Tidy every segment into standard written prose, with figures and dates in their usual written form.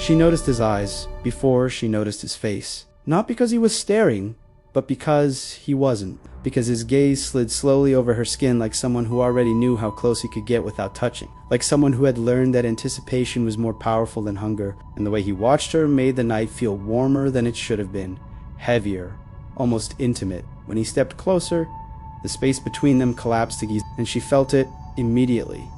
She noticed his eyes before she noticed his face. Not because he was staring, but because he wasn't. Because his gaze slid slowly over her skin like someone who already knew how close he could get without touching. Like someone who had learned that anticipation was more powerful than hunger. And the way he watched her made the night feel warmer than it should have been. Heavier. Almost intimate. When he stepped closer, the space between them collapsed again, and she felt it immediately.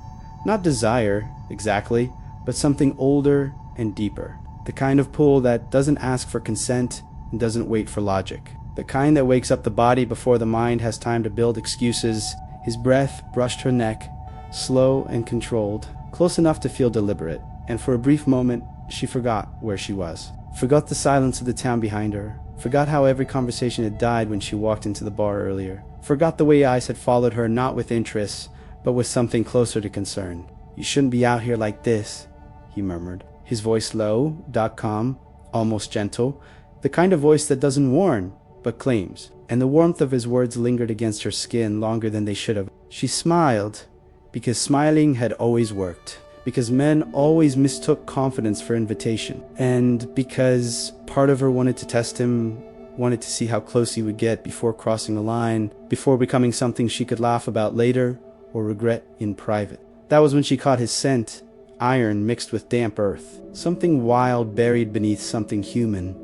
Not desire, exactly, but something older and deeper. The kind of pull that doesn't ask for consent and doesn't wait for logic. The kind that wakes up the body before the mind has time to build excuses. His breath brushed her neck, slow and controlled, close enough to feel deliberate, and for a brief moment, she forgot where she was. Forgot the silence of the town behind her. Forgot how every conversation had died when she walked into the bar earlier. Forgot the way eyes had followed her not with interest, but with something closer to concern. "You shouldn't be out here like this," he murmured. His voice low, calm, almost gentle. The kind of voice that doesn't warn, but claims. And the warmth of his words lingered against her skin longer than they should have. She smiled, because smiling had always worked. Because men always mistook confidence for invitation. And because part of her wanted to test him, wanted to see how close he would get before crossing the line, before becoming something she could laugh about later or regret in private. That was when she caught his scent, iron mixed with damp earth. Something wild buried beneath something human,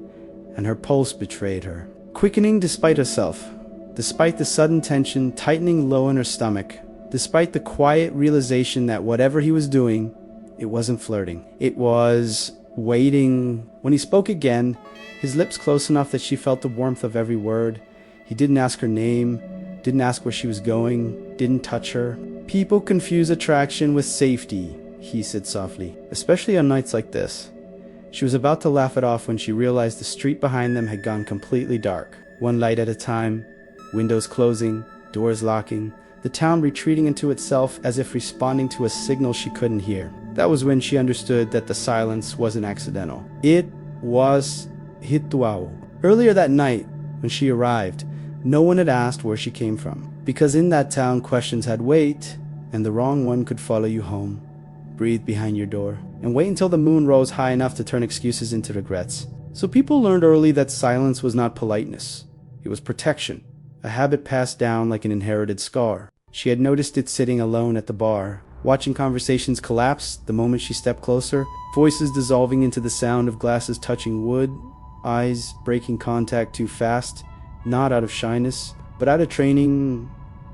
and her pulse betrayed her. Quickening despite herself, despite the sudden tension tightening low in her stomach, despite the quiet realization that whatever he was doing, it wasn't flirting. It was waiting. When he spoke again, his lips close enough that she felt the warmth of every word. He didn't ask her name, didn't ask where she was going, didn't touch her. "People confuse attraction with safety," he said softly, "especially on nights like this." She was about to laugh it off when she realized the street behind them had gone completely dark. One light at a time, windows closing, doors locking, the town retreating into itself as if responding to a signal she couldn't hear. That was when she understood that the silence wasn't accidental. It was ritual. Earlier that night, when she arrived, no one had asked where she came from. Because in that town, questions had weight, and the wrong one could follow you home, breathe behind your door, and wait until the moon rose high enough to turn excuses into regrets. So people learned early that silence was not politeness. It was protection, a habit passed down like an inherited scar. She had noticed it sitting alone at the bar, watching conversations collapse the moment she stepped closer, voices dissolving into the sound of glasses touching wood, eyes breaking contact too fast, not out of shyness, but out of training,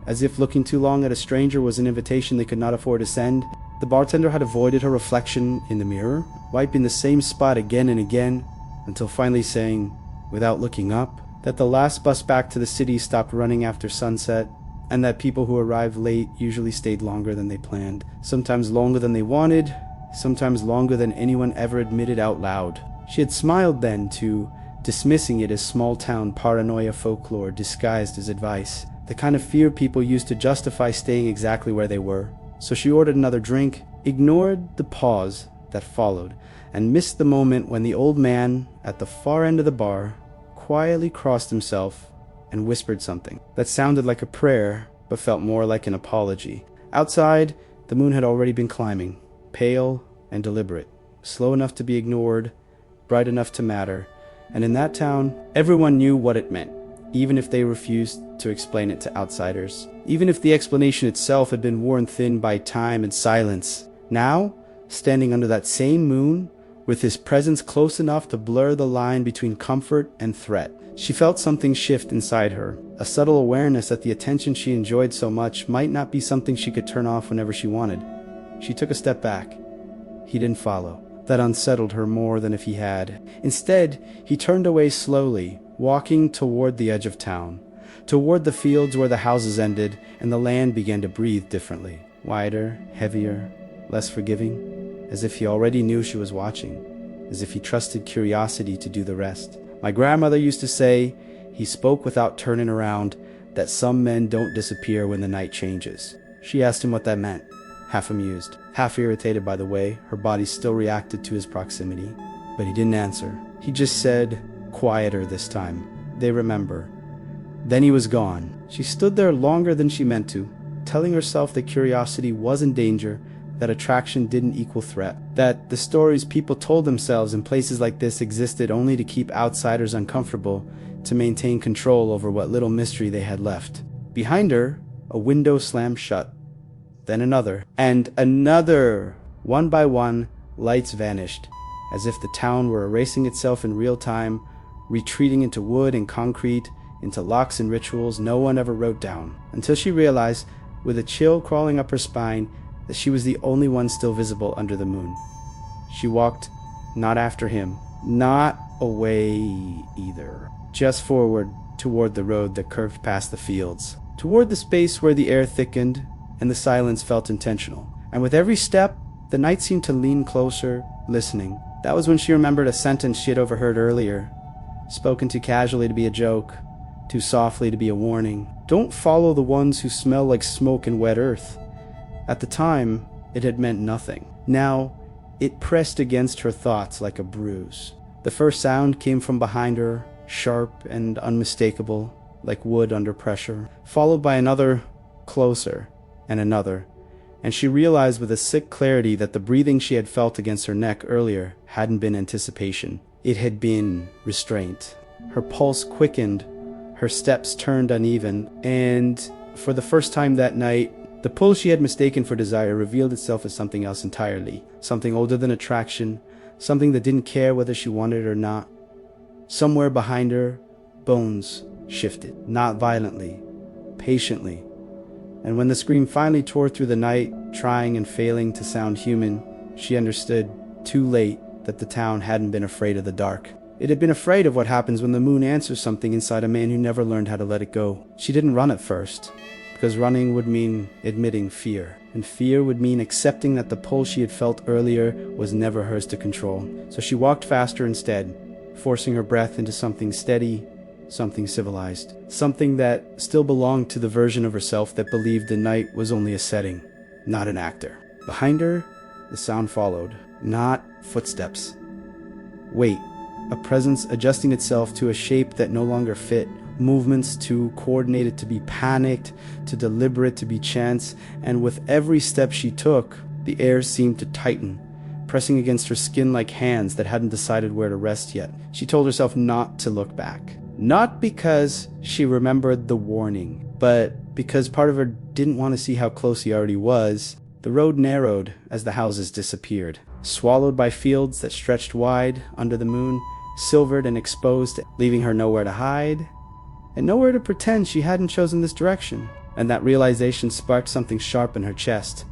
as if looking too long at a stranger was an invitation they could not afford to send. The bartender had avoided her reflection in the mirror, wiping the same spot again and again, until finally saying, without looking up, that the last bus back to the city stopped running after sunset, and that people who arrived late usually stayed longer than they planned, sometimes longer than they wanted, sometimes longer than anyone ever admitted out loud. She had smiled then, too, dismissing it as small-town paranoia folklore disguised as advice, the kind of fear people used to justify staying exactly where they were. So she ordered another drink, ignored the pause that followed, and missed the moment when the old man at the far end of the bar quietly crossed himself and whispered something that sounded like a prayer but felt more like an apology. Outside, the moon had already been climbing, pale and deliberate, slow enough to be ignored, bright enough to matter, and in that town, everyone knew what it meant, even if they refused to explain it to outsiders, even if the explanation itself had been worn thin by time and silence. Now, standing under that same moon, with his presence close enough to blur the line between comfort and threat, she felt something shift inside her, a subtle awareness that the attention she enjoyed so much might not be something she could turn off whenever she wanted. She took a step back. He didn't follow. That unsettled her more than if he had. Instead, he turned away slowly, walking toward the edge of town, toward the fields where the houses ended and the land began to breathe differently, wider, heavier, less forgiving, as if he already knew she was watching, as if he trusted curiosity to do the rest. My grandmother used to say, he spoke without turning around, that some men don't disappear when the night changes. She asked him what that meant, half amused, half irritated by the way her body still reacted to his proximity. But he didn't answer. He just said, quieter this time, "They remember." Then he was gone. She stood there longer than she meant to, telling herself that curiosity was in danger, that attraction didn't equal threat, that the stories people told themselves in places like this existed only to keep outsiders uncomfortable, to maintain control over what little mystery they had left. Behind her, a window slammed shut, then another, and another. One by one, lights vanished, as if the town were erasing itself in real time, retreating into wood and concrete, into locks and rituals no one ever wrote down, until she realized, with a chill crawling up her spine, that she was the only one still visible under the moon. She walked, not after him, not away either, just forward, toward the road that curved past the fields, toward the space where the air thickened and the silence felt intentional. And with every step, the night seemed to lean closer, listening. That was when she remembered a sentence she had overheard earlier, spoken too casually to be a joke, too softly to be a warning. Don't follow the ones who smell like smoke and wet earth. At the time, it had meant nothing. Now, it pressed against her thoughts like a bruise. The first sound came from behind her, sharp and unmistakable, like wood under pressure, followed by another, closer, and another, and she realized with a sick clarity that the breathing she had felt against her neck earlier hadn't been anticipation. It had been restraint. Her pulse quickened, her steps turned uneven, and for the first time that night, the pull she had mistaken for desire revealed itself as something else entirely, something older than attraction, something that didn't care whether she wanted it or not. Somewhere behind her, bones shifted, not violently, patiently. And when the scream finally tore through the night, trying and failing to sound human, she understood, too late, that the town hadn't been afraid of the dark. It had been afraid of what happens when the moon answers something inside a man who never learned how to let it go. She didn't run at first, because running would mean admitting fear, and fear would mean accepting that the pull she had felt earlier was never hers to control. So she walked faster instead, forcing her breath into something steady, something civilized, something that still belonged to the version of herself that believed the night was only a setting, not an actor. Behind her, the sound followed, not footsteps. Weight, a presence adjusting itself to a shape that no longer fit, movements too coordinated to be panicked, too deliberate to be chance, and with every step she took, the air seemed to tighten, pressing against her skin like hands that hadn't decided where to rest yet. She told herself not to look back. Not because she remembered the warning, but because part of her didn't want to see how close he already was. The road narrowed as the houses disappeared, swallowed by fields that stretched wide under the moon, silvered and exposed, leaving her nowhere to hide, and nowhere to pretend she hadn't chosen this direction. And that realization sparked something sharp in her chest,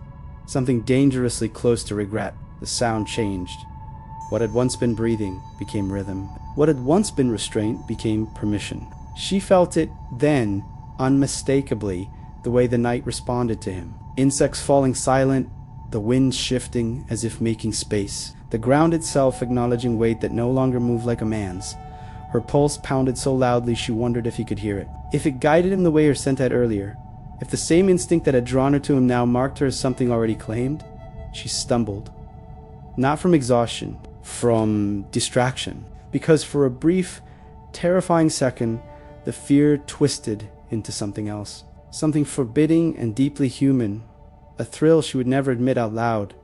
something dangerously close to regret. The sound changed. What had once been breathing became rhythm. What had once been restraint became permission. She felt it then, unmistakably, the way the night responded to him. Insects falling silent, the wind shifting as if making space, the ground itself acknowledging weight that no longer moved like a man's. Her pulse pounded so loudly she wondered if he could hear it. If it guided him the way her scent had earlier, if the same instinct that had drawn her to him now marked her as something already claimed. She stumbled. Not from exhaustion, from distraction. Because for a brief, terrifying second, the fear twisted into something else. Something forbidding and deeply human. A thrill she would never admit out loud.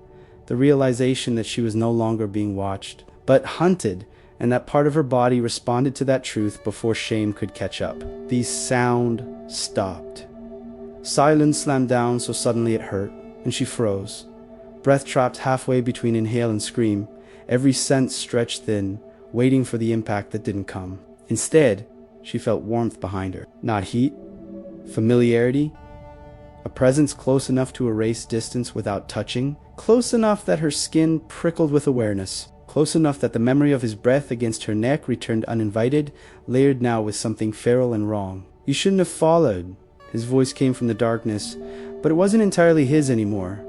The realization that she was no longer being watched, but hunted, and that part of her body responded to that truth before shame could catch up. The sound stopped. Silence slammed down so suddenly it hurt, and she froze. Breath trapped halfway between inhale and scream, every sense stretched thin, waiting for the impact that didn't come. Instead, she felt warmth behind her. Not heat, familiarity, a presence close enough to erase distance without touching, close enough that her skin prickled with awareness, close enough that the memory of his breath against her neck returned uninvited, layered now with something feral and wrong. You shouldn't have followed. His voice came from the darkness, but it wasn't entirely his anymore.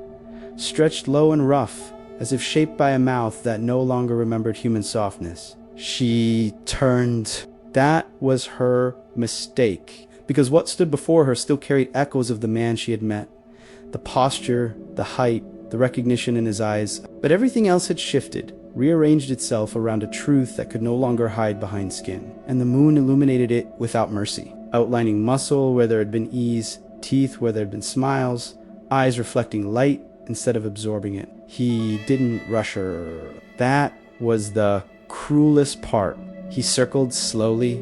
Stretched low and rough, as if shaped by a mouth that no longer remembered human softness. She turned. That was her mistake, because what stood before her still carried echoes of the man she had met. The posture, the height, the recognition in his eyes. But everything else had shifted, rearranged itself around a truth that could no longer hide behind skin. And the moon illuminated it without mercy, outlining muscle where there had been ease, teeth where there had been smiles, eyes reflecting light, instead of absorbing it. He didn't rush her. That was the cruelest part. He circled slowly,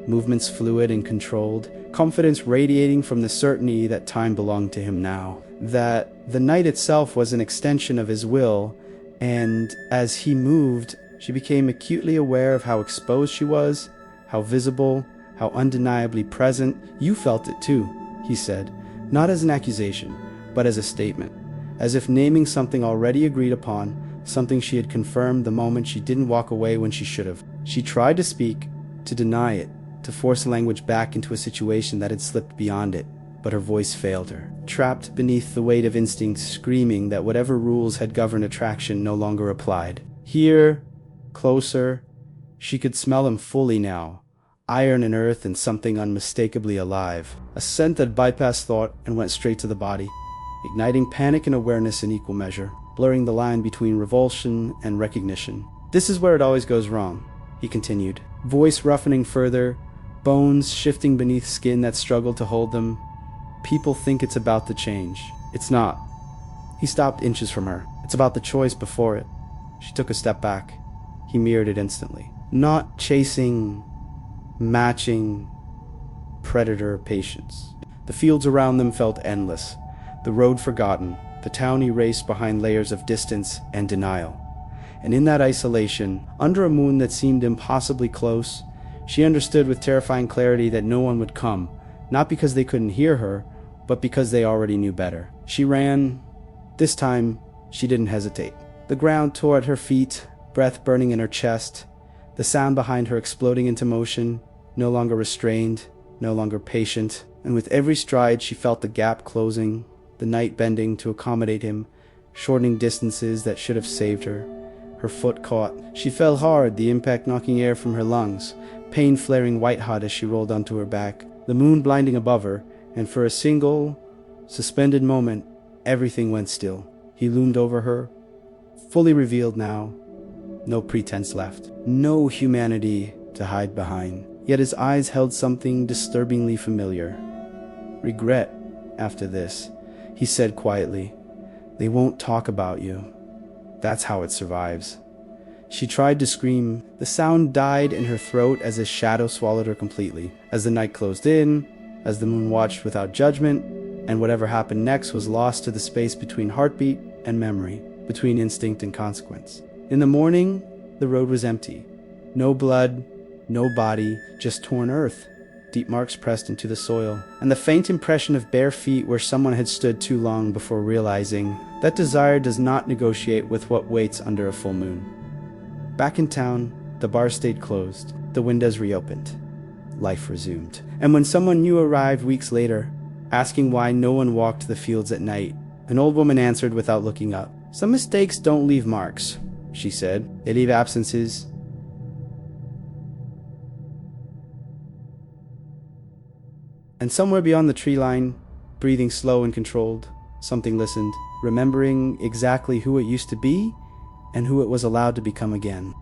movements fluid and controlled, confidence radiating from the certainty that time belonged to him now, that the night itself was an extension of his will, and as he moved, she became acutely aware of how exposed she was, how visible, how undeniably present. "You felt it too," he said, not as an accusation, but as a statement, as if naming something already agreed upon, something she had confirmed the moment she didn't walk away when she should have. She tried to speak, to deny it, to force language back into a situation that had slipped beyond it, but her voice failed her, trapped beneath the weight of instinct screaming that whatever rules had governed attraction no longer applied. Here, closer, she could smell him fully now, iron and earth and something unmistakably alive, a scent that bypassed thought and went straight to the body, igniting panic and awareness in equal measure, blurring the line between revulsion and recognition. "This is where it always goes wrong," he continued, voice roughening further, bones shifting beneath skin that struggled to hold them. "People think it's about the change. It's not." He stopped inches from her. "It's about the choice before it." She took a step back. He mirrored it instantly. Not chasing, matching, predator patience. The fields around them felt endless, the road forgotten, the town erased behind layers of distance and denial. And in that isolation, under a moon that seemed impossibly close, she understood with terrifying clarity that no one would come, not because they couldn't hear her, but because they already knew better. She ran. This time, she didn't hesitate. The ground tore at her feet, breath burning in her chest, the sound behind her exploding into motion, no longer restrained, no longer patient, and with every stride she felt the gap closing, the night bending to accommodate him, shortening distances that should have saved her. Her foot caught. She fell hard, the impact knocking air from her lungs, pain flaring white-hot as she rolled onto her back, the moon blinding above her, and for a single, suspended moment, everything went still. He loomed over her, fully revealed now, no pretense left, no humanity to hide behind. Yet his eyes held something disturbingly familiar. "Regret after this," he said quietly. "They won't talk about you. That's how it survives." She tried to scream. The sound died in her throat as his shadow swallowed her completely. As the night closed in, as the moon watched without judgment, and whatever happened next was lost to the space between heartbeat and memory, between instinct and consequence. In the morning, the road was empty. No blood, no body, just torn earth, deep marks pressed into the soil, and the faint impression of bare feet where someone had stood too long before realizing that desire does not negotiate with what waits under a full moon. Back in town, the bar stayed closed, the windows reopened. Life resumed. And when someone new arrived weeks later, asking why no one walked the fields at night, an old woman answered without looking up. "Some mistakes don't leave marks," she said. "They leave absences." And somewhere beyond the tree line, breathing slow and controlled, something listened, remembering exactly who it used to be and who it was allowed to become again.